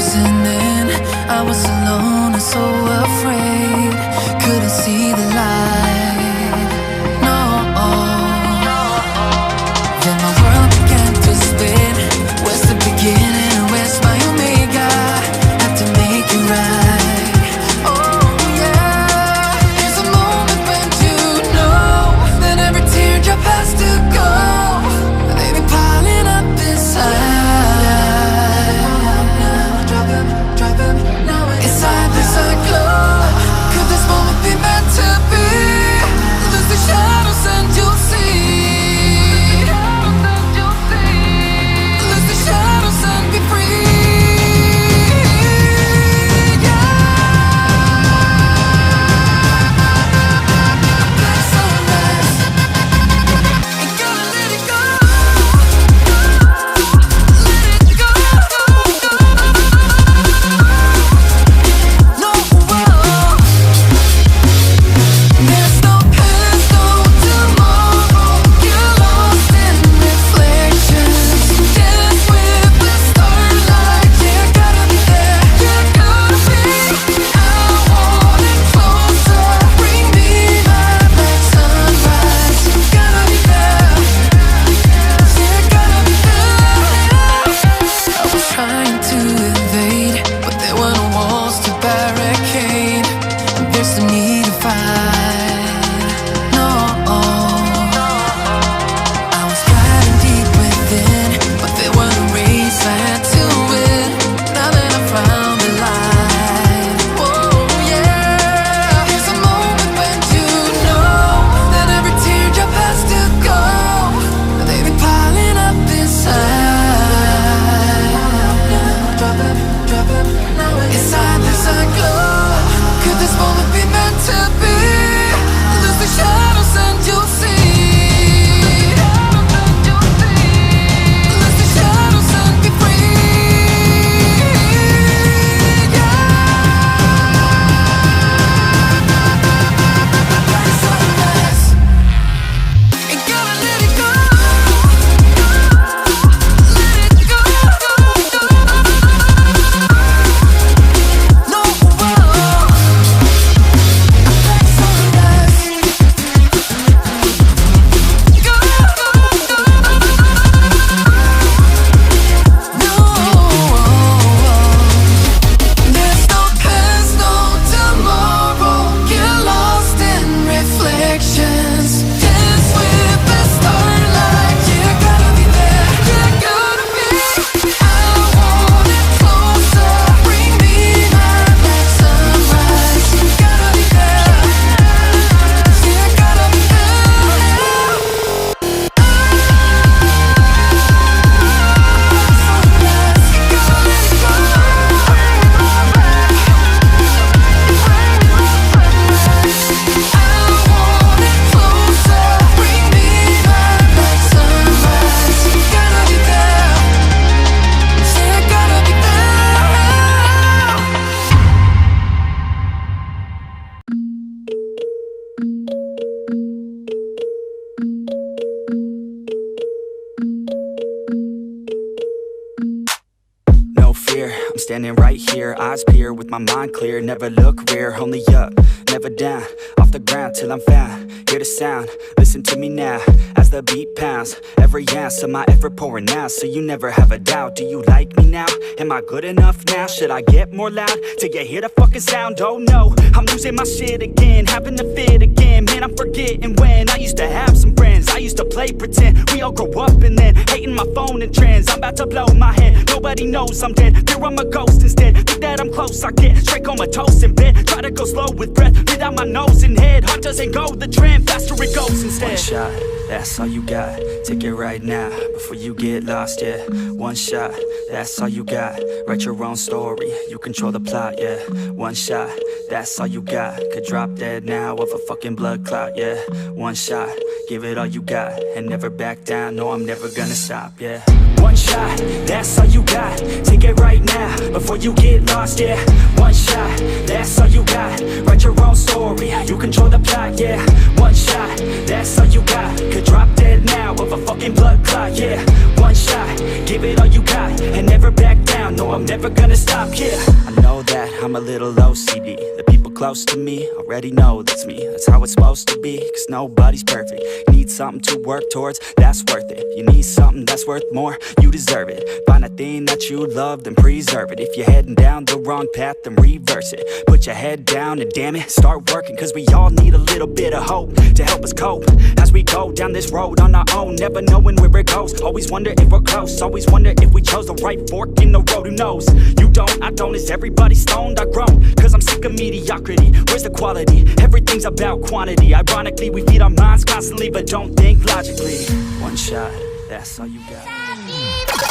closing in. I was alone and so afraid, couldn't see the light. No. Then my world began to spin. Where's the beginning and where's my omega? Had to make it right. Oh yeah. There's a moment when you know that every teardrop has to go. They be piling up inside. Inside this glow. Could this moment be meant to be? Lose the shadows and you'll see. Lose the shadows and be free. That's so nice. Ain't gonna let it go. Let it go. No, there's no past, no tomorrow. You're lost in reflections. Dance with the starlight. Yeah, gotta be there. Yeah, gotta be. I want it closer. Bring me my black sunrise. Gotta be there. Yeah, gotta be there. I was trying to invade, but there were no walls to barricade. And there's no need to fight. No. I was fighting deep within, but there were no race I had to win. Now that I found the light. Oh yeah. There's a moment when you know that every teardrop has to go. They be piling up inside. Inside this glow. Could this moment be meant to be? Lose the shadows and you'll see. Lose the shadows and be free. That's so nice. Ain't gonna let it go. Let it go. No. That's so nice. Go. No. There's no past, no tomorrow. Get lost in reflections. Dance with the starlight. Yeah, gotta be there. Yeah, gotta be. I want it closer. Bring me my black sunrise. Gotta be there. Yeah, gotta be there. No fear, I'm standing right here, eyes peer with my mind clear, never look rear, only up, never down, off the ground till I'm found, hear the sound, listen to me now, as the beat pounds, every ounce of my effort pouring out, so you never have a doubt, do you like me now, am I good enough now, should I get more loud, till you hear the fucking sound, oh no, I'm losing my shit again, having to fit again, man I'm forgetting when, I used to have some friends, I used to play pretend, we all grow up and then, hating my phone and trends, I'm about to blow my head, nobody knows I'm dead, fear I'm a ghost instead, think that I'm close, I get straight comatose in bed, try to go slow with breath, breathe out my nose and head, heart doesn't go the trend, faster it goes instead. One shot, that's all you got, take it right now, before you get lost, yeah, one shot, that's all you got, write your own story, you control the plot, yeah, one shot, that's all you got, could drop dead now of a fucking blood clot, yeah, one shot, give it all you got, and never back down, no I'm never gonna stop, yeah, one shot, that's all you got, take it right now, before you get lost, yeah, one shot, that's all you got, write your own story, you control the plot, yeah, one shot, that's all you got, could drop dead now of a fucking blood clot, yeah, one shot, Give it all you got and never back down. No, I'm never gonna stop, yeah. I know that I'm a little OCD. The people close to me already know that's me. That's how it's supposed to be, cause nobody's perfect. You need something to work towards, that's worth it. You need something that's worth more, you deserve it. Find a thing that you love, then preserve it. If you're heading down the wrong path, then reverse it. Put your head down and damn it, start working. Cause we all need a little bit of hope to help us cope as we go down this road on our own, never knowing where it goes. Always wonder if we're close, always wonder if we chose the right fork in the road. Who knows? You don't, I don't. Is everybody stoned? I've grown, cause I'm sick of mediocrity. Where's the quality? Everything's about quantity. Ironically, we feed our minds constantly, but don't think logically. One shot, that's all you got.